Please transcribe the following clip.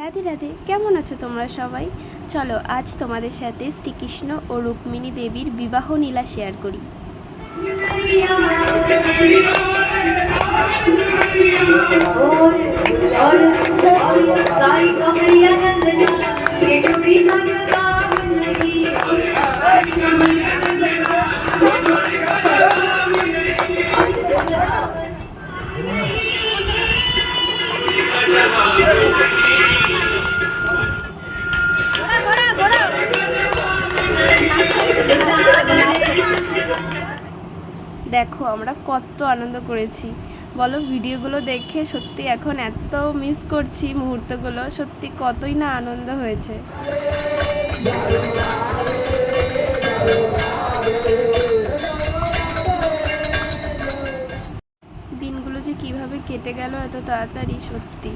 রাধে রাধে, কেমন আছো তোমরা সবাই? চলো আজ তোমাদের সাথে শ্রীকৃষ্ণ ও রুক্মিণী দেবীর বিবাহ লীলা শেয়ার করি। দেখো আমরা কত আনন্দ করেছি বলো। ভিডিওগুলো দেখে সত্যি এখন এত মিস করছি মুহূর্তগুলো, সত্যি কতই না আনন্দ হয়েছে। দিনগুলো যে কিভাবে কেটে গেল এত তাড়াতাড়ি, সত্যি।